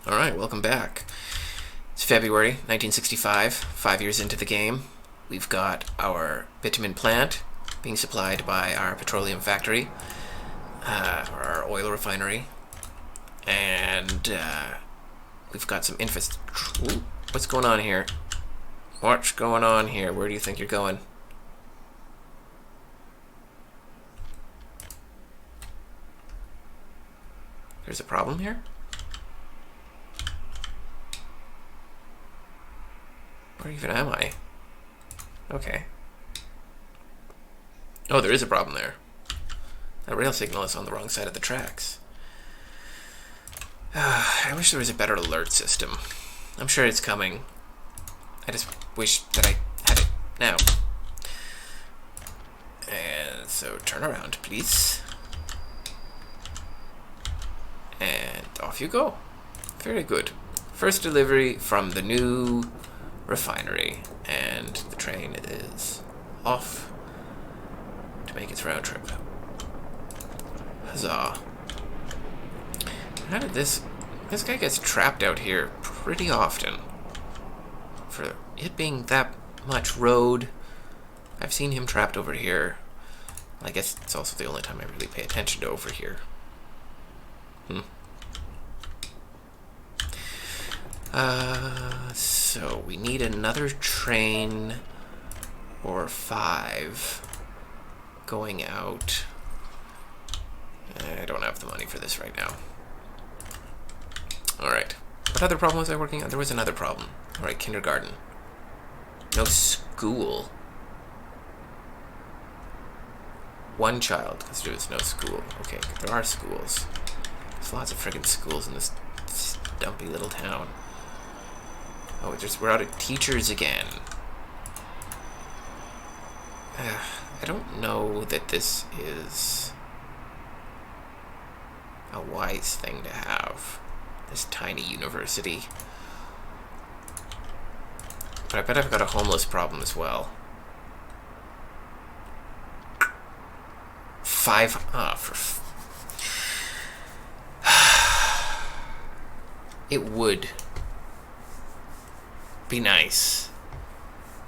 Alright, welcome back. It's February 1965, 5 years into the game. We've got our bitumen plant being supplied by our petroleum factory, or our oil refinery, and we've got some infrastructure. What's going on here? What's going on here? Where do you think you're going? There's a problem here? Where even am I? Okay. Oh, there is a problem there. That rail signal is on the wrong side of the tracks. I wish there was a better alert system. I'm sure it's coming. I just wish that I had it now. And so turn around, please. And off you go. Very good. First delivery from the new refinery, and the train is off to make its round trip. Huzzah. How did this guy gets trapped out here pretty often. For it being that much road, I've seen him trapped over here. I guess it's also the only time I really pay attention to over here. So we need another train or 5 going out. I don't have the money for this right now. Alright. What other problem was I working on? There was another problem. Alright, kindergarten. No school. 1 child, because there is no school. Okay, there are schools. There's lots of friggin' schools in this dumpy little town. Oh, we're out of teachers again. I don't know that this is a wise thing to have. This tiny university. But I bet I've got a homeless problem as well. 5... It would be nice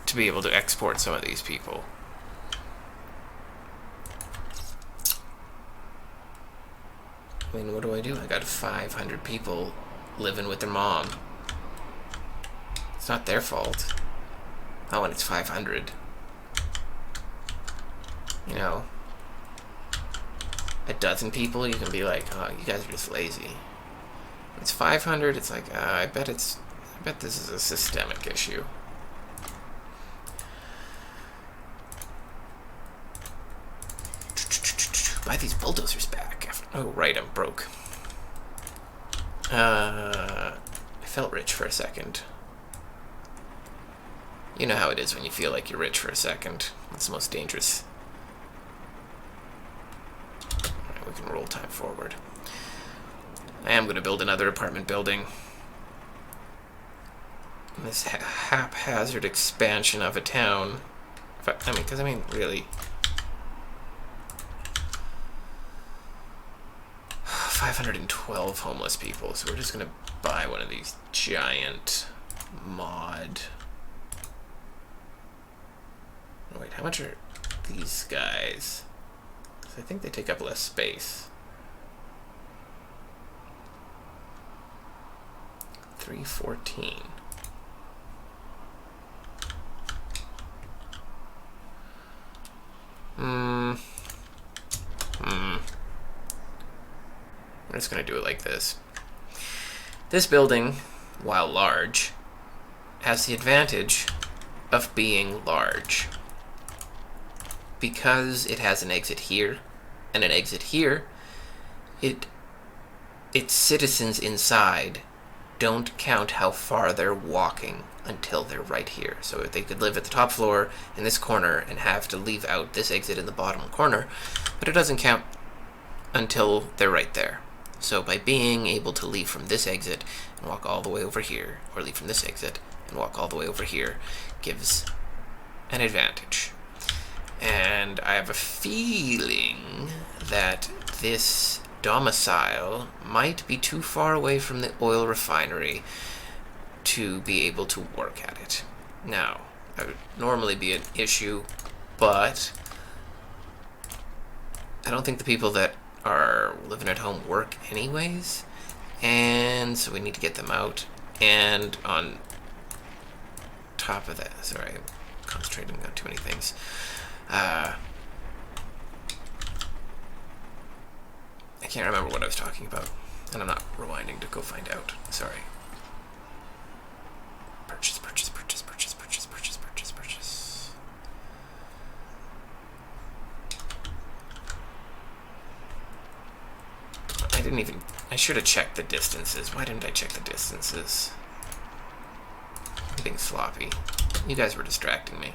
to be able to export some of these people. I mean, what do? I got 500 people living with their mom. It's not their fault. Not when it's 500. You know, a dozen people, you can be like, oh, you guys are just lazy. When it's 500, it's like, I bet this is a systemic issue. Buy these bulldozers back. Oh, right, I'm broke. I felt rich for a second. You know how it is when you feel like you're rich for a second. It's the most dangerous. Alright, we can roll time forward. I am going to build another apartment building. This haphazard expansion of a town. I mean, really. 512 homeless people, so we're just going to buy one of these giant mod. Oh, wait, how much are these guys? 'Cause I think they take up less space. 314. I'm just going to do it like this. This building, while large, has the advantage of being large. Because it has an exit here and an exit here, its citizens inside don't count how far they're walking until they're right here. So if they could live at the top floor in this corner and have to leave out this exit in the bottom corner, but it doesn't count until they're right there. So by being able to leave from this exit and walk all the way over here, or leave from this exit and walk all the way over here, gives an advantage. And I have a feeling that this domicile might be too far away from the oil refinery to be able to work at it. Now, that would normally be an issue, but I don't think the people that are living at home work anyways, and so we need to get them out. And on top of that, sorry, I'm concentrating on too many things. I can't remember what I was talking about, and I'm not rewinding to go find out. Sorry. Purchase. I should have checked the distances. Why didn't I check the distances? I'm being sloppy. You guys were distracting me.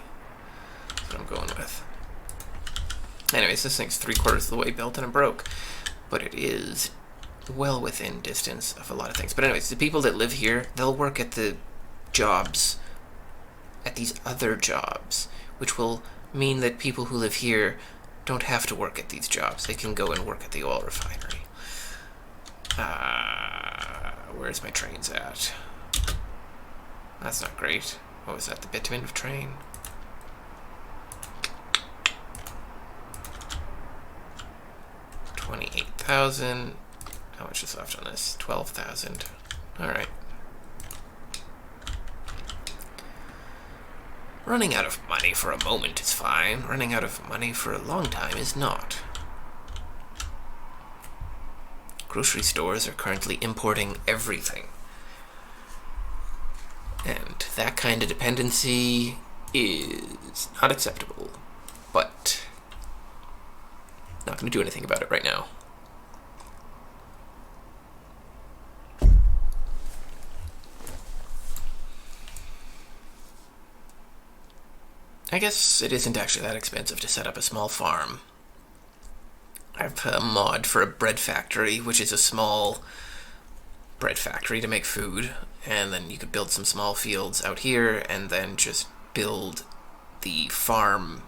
That's what I'm going with. Anyways, this thing's 3/4 of the way built and it broke. But it is well within distance of a lot of things. But anyways, the people that live here, they'll work at the jobs, at these other jobs, which will mean that people who live here don't have to work at these jobs. They can go and work at the oil refinery. Where's my trains at? That's not great. What was that? The bitumen of train? $28,000. How much is left on this? 12,000. Alright. Running out of money for a moment is fine. Running out of money for a long time is not. Grocery stores are currently importing everything. And that kind of dependency is not acceptable. But not going to do anything about it right now. I guess it isn't actually that expensive to set up a small farm. I have a mod for a bread factory, which is a small bread factory to make food, and then you could build some small fields out here, and then just build the farm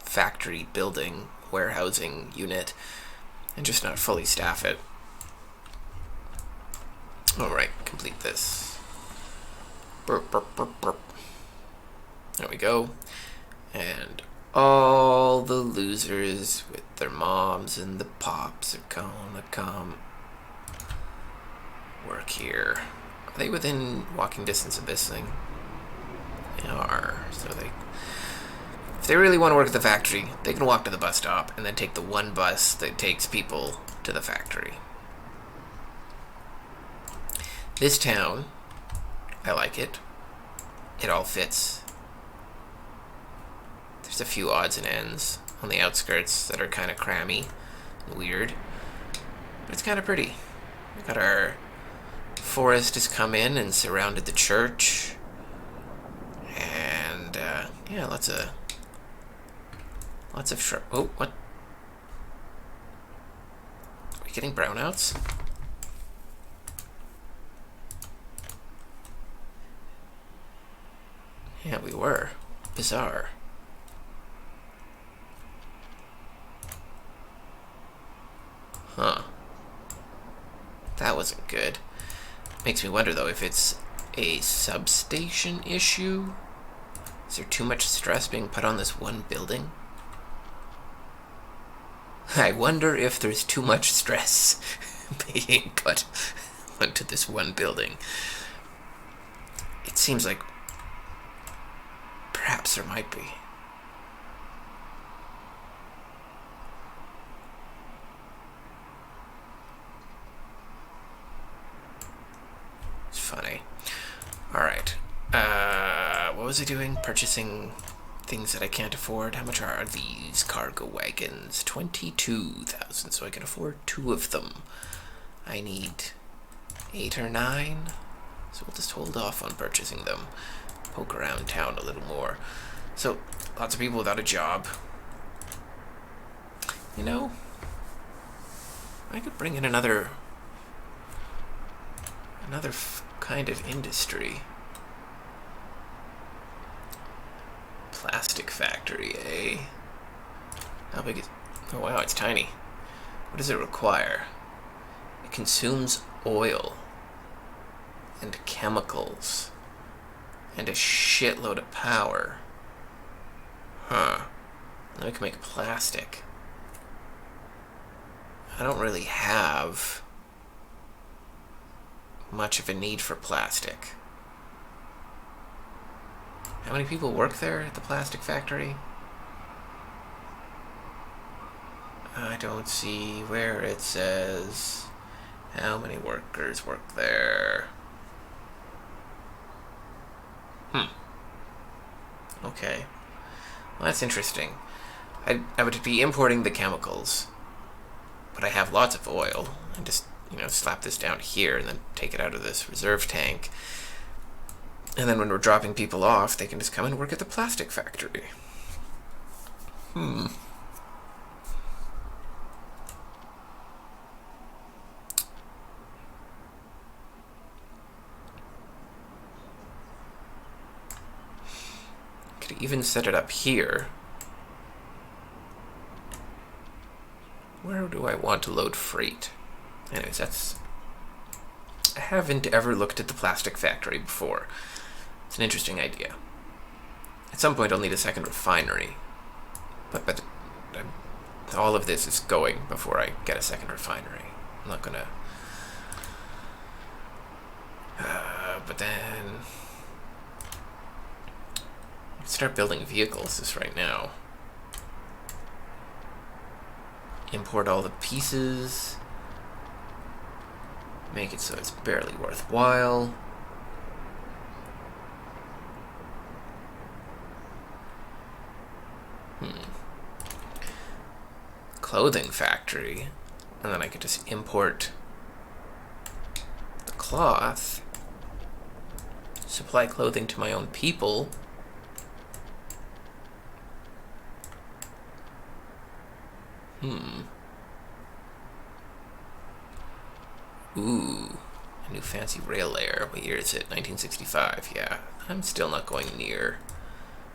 factory building, warehousing unit, and just not fully staff it. Alright, complete this. Burp, burp, burp, burp. There we go. And all the losers with their moms and the pops are gonna come work here. Are they within walking distance of this thing? They are. So if they really want to work at the factory, they can walk to the bus stop and then take the one bus that takes people to the factory. This town, I like it. It all fits. There's a few odds and ends on the outskirts that are kind of crammy and weird. But it's kind of pretty. We got our forest has come in and surrounded the church. And, yeah, lots of shrub. Oh, what? Are we getting brownouts? Yeah, we were. Bizarre. Huh. That wasn't good. Makes me wonder, though, if it's a substation issue. Is there too much stress being put on this one building? I wonder if there's too much stress being put onto this one building. It seems like perhaps there might be. It's funny. Alright. What was I doing? Purchasing things that I can't afford. How much are these cargo wagons? 22,000, so I can afford 2 of them. I need 8 or 9, so we'll just hold off on purchasing them. Poke around town a little more. So, lots of people without a job. You know, I could bring in another kind of industry. Plastic factory, eh? How big is... Oh wow, it's tiny. What does it require? It consumes oil and chemicals and a shitload of power. Huh. Then we can make plastic. I don't really have much of a need for plastic. How many people work there at the plastic factory? I don't see where it says how many workers work there. Okay. Well, that's interesting. I would be importing the chemicals, but I have lots of oil. I just, slap this down here and then take it out of this reserve tank. And then when we're dropping people off, they can just come and work at the plastic factory. Could even set it up here. Where do I want to load freight? Anyways, I haven't ever looked at the plastic factory before. It's an interesting idea. At some point I'll need a second refinery. But all of this is going before I get a second refinery. I'm not gonna... but then... start building vehicles just right now. Import all the pieces. Make it so it's barely worthwhile. Clothing factory. And then I could just import the cloth. Supply clothing to my own people. Ooh, a new fancy rail layer. What year is it? 1965. Yeah, I'm still not going near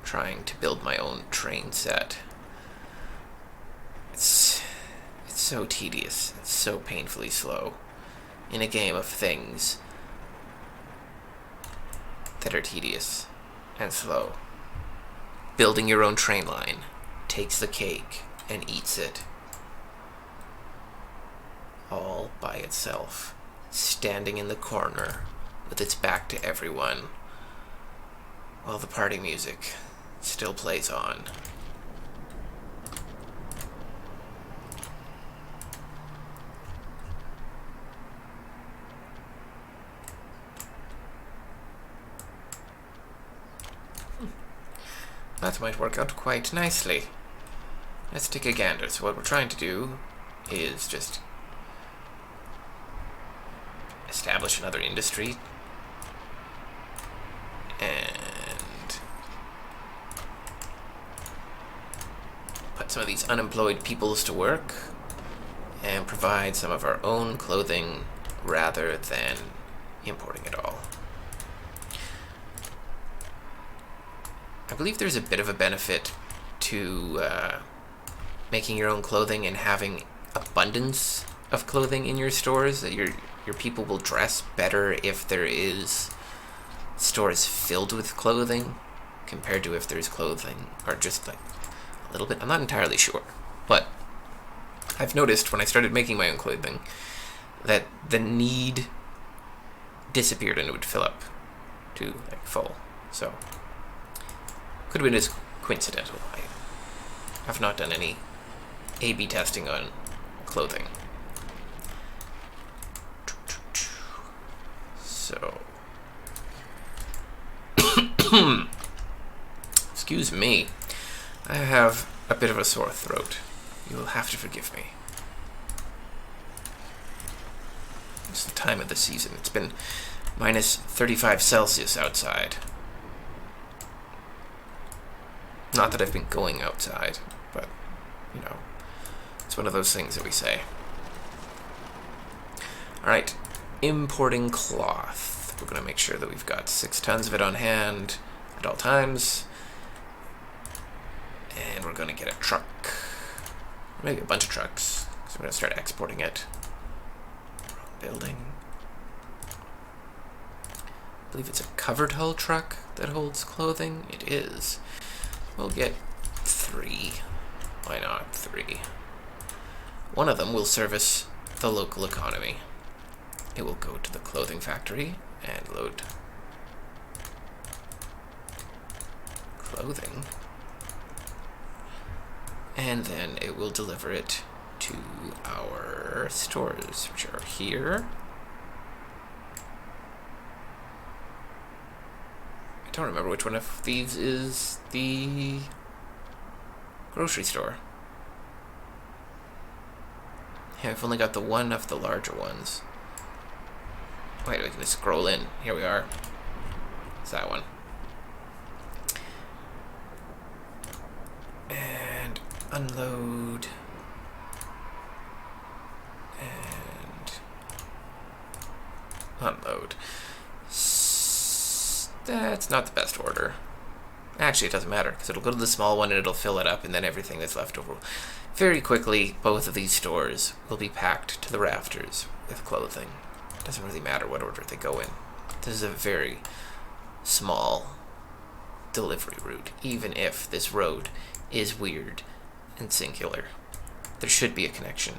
trying to build my own train set. It's so tedious. It's so painfully slow in a game of things that are tedious and slow. Building your own train line takes the cake and eats it. All by itself, standing in the corner with its back to everyone, while the party music still plays on. That might work out quite nicely. Let's take a gander. So what we're trying to do is just establish another industry and put some of these unemployed peoples to work and provide some of our own clothing rather than importing it all. I believe there's a bit of a benefit to making your own clothing and having abundance of clothing in your stores, that your people will dress better if there is stores filled with clothing compared to if there's clothing or just like a little bit. I'm not entirely sure, but I've noticed when I started making my own clothing that the need disappeared and it would fill up to like full. So could have been just coincidental. I've not done any A/B testing on clothing. So, excuse me, I have a bit of a sore throat. You will have to forgive me. It's the time of the season. It's been minus 35 Celsius outside. Not that I've been going outside, but, it's one of those things that we say. Alright. Importing cloth. We're going to make sure that we've got 6 tons of it on hand at all times. And we're going to get a truck. Maybe a bunch of trucks. So I'm going to start exporting it. Building. I believe it's a covered hull truck that holds clothing. It is. We'll get 3. Why not 3? One of them will service the local economy. It will go to the clothing factory and load clothing. And then it will deliver it to our stores, which are here. I don't remember which one of these is the grocery store. Yeah, I've only got the one of the larger ones. Wait, we can just scroll in. Here we are. It's that one. And unload. And unload. That's not the best order. Actually, it doesn't matter, because it'll go to the small one and it'll fill it up, and then everything that's left over. Very quickly, both of these stores will be packed to the rafters with clothing. It doesn't really matter what order they go in. This is a very small delivery route, even if this road is weird and singular. There should be a connection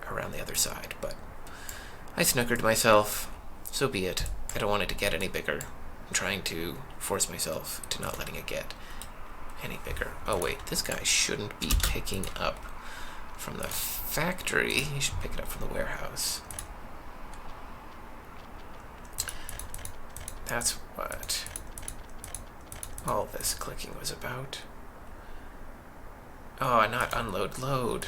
around the other side, but I snookered myself. So be it. I don't want it to get any bigger. I'm trying to force myself to not letting it get any bigger. Oh wait, this guy shouldn't be picking up from the factory. He should pick it up from the warehouse. That's what all this clicking was about. Oh, not unload, load.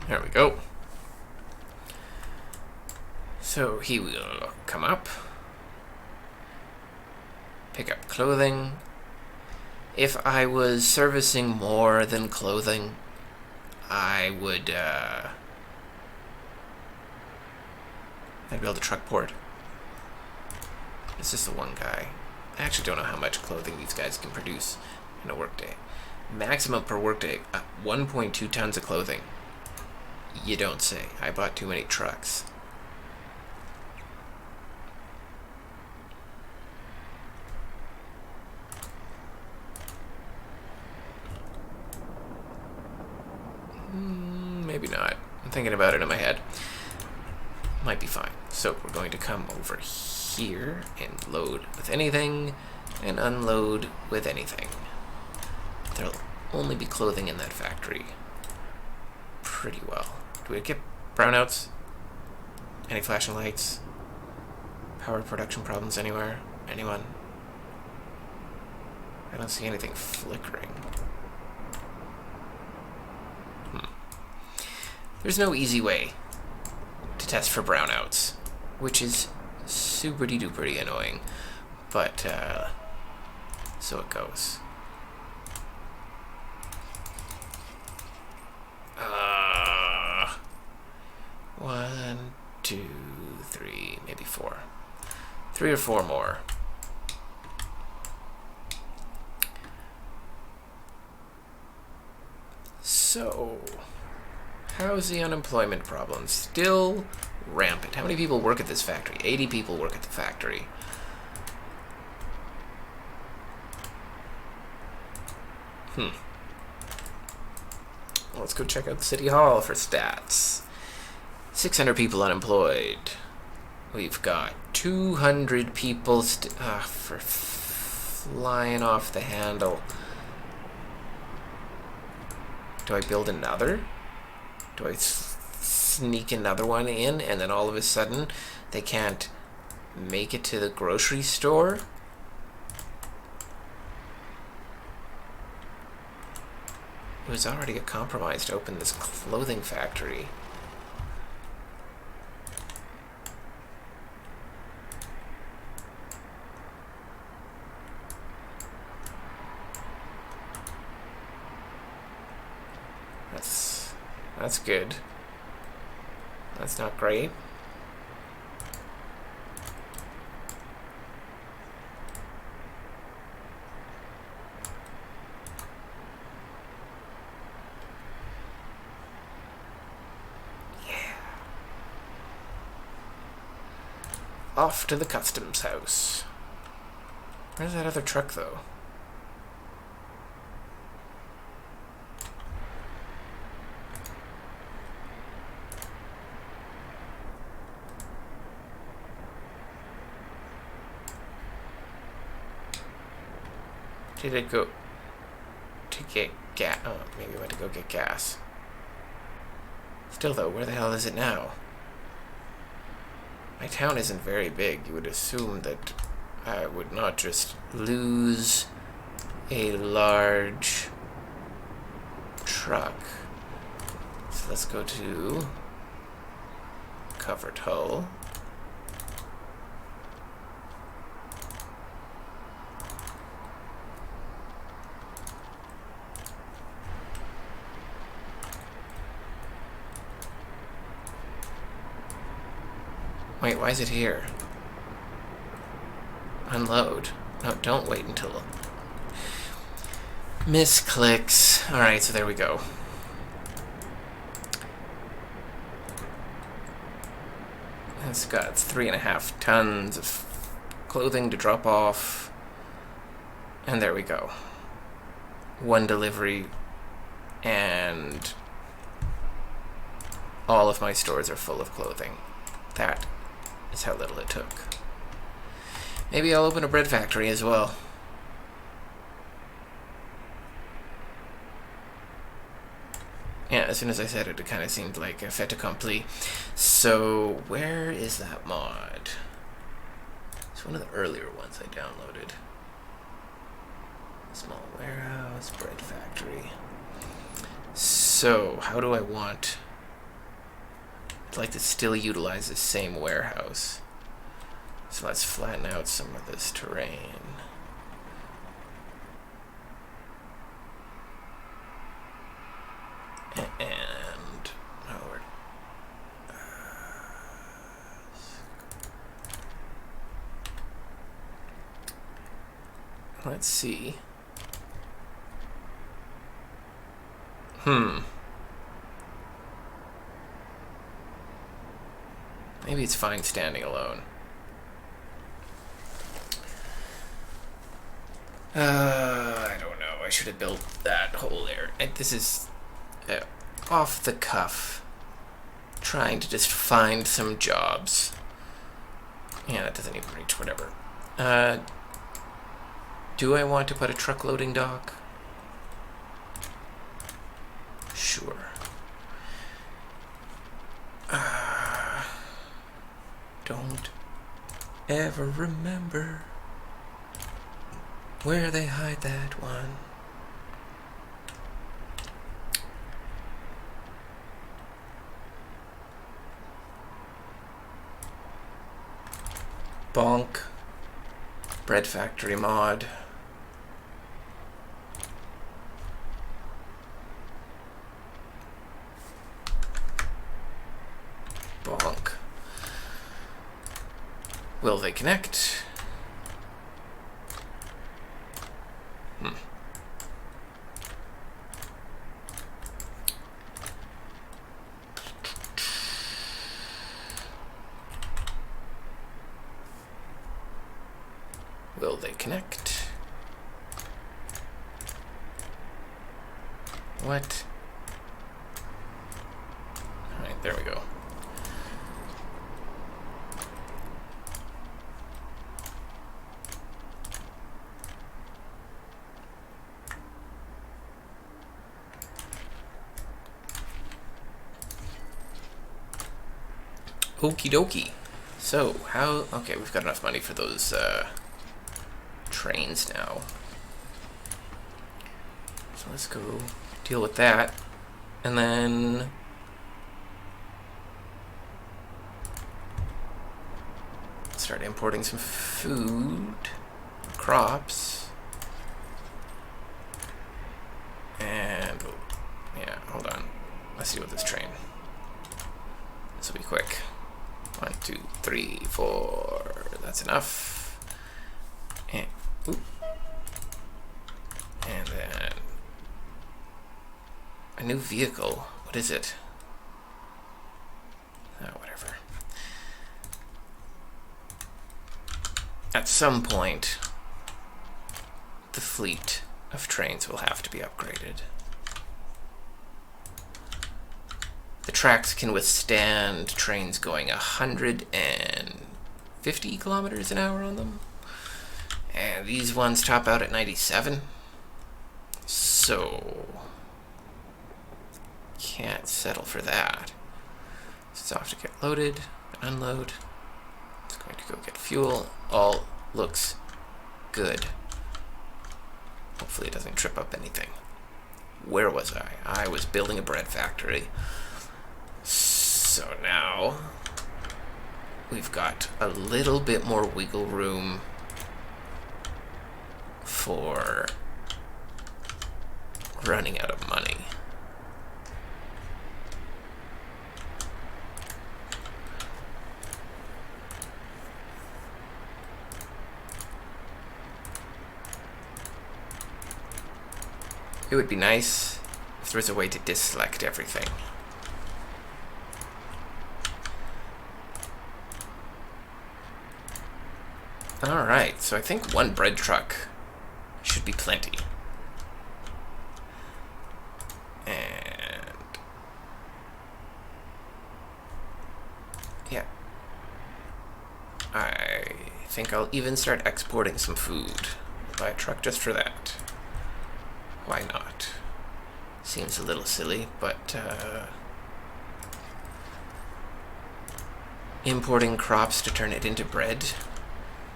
There we go. So he will come up, pick up clothing. If I was servicing more than clothing, I would, I'd build a truck port. It's just the one guy. I actually don't know how much clothing these guys can produce in a workday. Maximum per workday, 1.2 tons of clothing. You don't say. I bought too many trucks. Maybe not. I'm thinking about it in my head. Might be fine. So we're going to come over here and load with anything and unload with anything. There'll only be clothing in that factory. Pretty well. Do we get brownouts? Any flashing lights? Power production problems anywhere? Anyone? I don't see anything flickering. There's no easy way to test for brownouts, which is super-duper annoying, but so it goes. 1, 2, 3, maybe 4. 3 or 4 more. So, how's the unemployment problem? Still rampant. How many people work at this factory? 80 people work at the factory. Let's go check out the City Hall for stats. 600 people unemployed. We've got 200 people for flying off the handle. Do I build another? Do I sneak another one in and then all of a sudden they can't make it to the grocery store? It was already a compromise to open this clothing factory. That's good. That's not great. Off to the customs house. Where's that other truck, though? Did it go to get gas? Oh, maybe it went to go get gas. Still, though, where the hell is it now? My town isn't very big. You would assume that I would not just lose a large truck. So let's go to covered hull. Wait, why is it here? Unload. No, don't wait until... Misclicks. Alright, so there we go. It's got 3.5 tons of clothing to drop off. And there we go. One delivery. And all of my stores are full of clothing. That is how little it took. Maybe I'll open a bread factory as well. Yeah, as soon as I said it, it kind of seemed like a fait accompli. So, where is that mod? It's one of the earlier ones I downloaded. Small warehouse, bread factory. So, how do I want... I'd like to still utilize the same warehouse. So let's flatten out some of this terrain. And let's see. Maybe it's fine standing alone. I don't know. I should have built that hole there. This is off the cuff. Trying to just find some jobs. Yeah, that doesn't even reach, whatever. Do I want to put a truck loading dock? Sure. Don't ever remember where they hide that one. Bonk. Bread factory mod. Bonk. Will they connect? Will they connect? What? Alright, there we go. Okie dokie. So, how... Okay, we've got enough money for those, trains now. So let's go deal with that. And then... start importing some food. Crops. And... yeah, hold on. Let's deal with this train. will be quick. 1, 2, 3, 4. That's enough. And, and then a new vehicle. What is it? Oh, whatever. At some point, the fleet of trains will have to be upgraded. The tracks can withstand trains going 150 kilometers an hour on them. And these ones top out at 97. So, can't settle for that. It's off to get loaded, unload. It's going to go get fuel. All looks good. Hopefully it doesn't trip up anything. Where was I? I was building a bread factory. So now we've got a little bit more wiggle room for running out of money. It would be nice if there was a way to deselect everything. Alright, so I think one bread truck should be plenty. And yeah. I think I'll even start exporting some food. I'll buy a truck just for that. Why not? Seems a little silly, but importing crops to turn it into bread,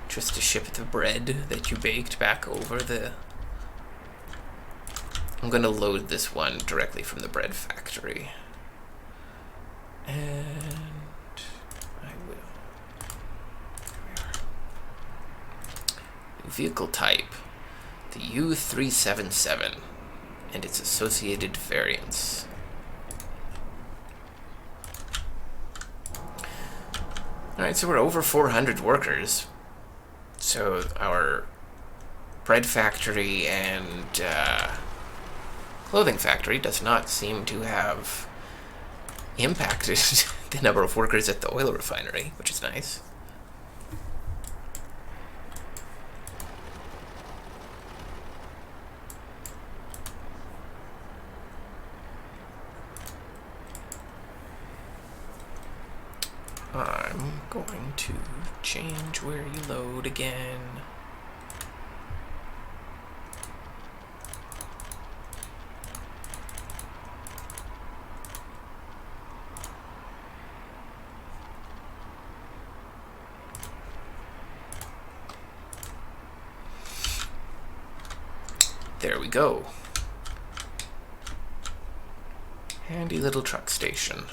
just to ship the bread that you baked back over the... I'm gonna load this one directly from the bread factory. And I will. Here we are. New vehicle type. The U377 and its associated variants. Alright, so we're over 400 workers. So our bread factory and clothing factory does not seem to have impacted the number of workers at the oil refinery, which is nice. I'm going to change where you load again. There we go. Handy little truck station.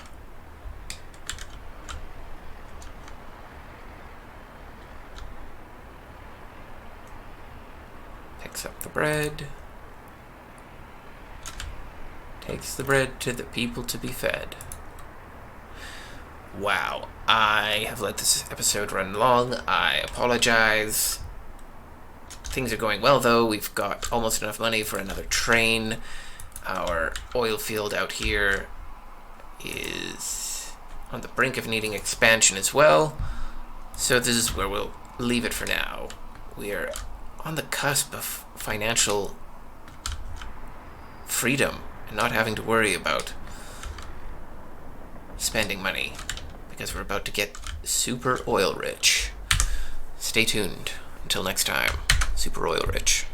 Picks up the bread. Takes the bread to the people to be fed. Wow, I have let this episode run long. I apologize. Things are going well, though. We've got almost enough money for another train. Our oil field out here is on the brink of needing expansion as well. So this is where we'll leave it for now. We are on the cusp of financial freedom and not having to worry about spending money because we're about to get super oil rich. Stay tuned. Until next time, super oil rich.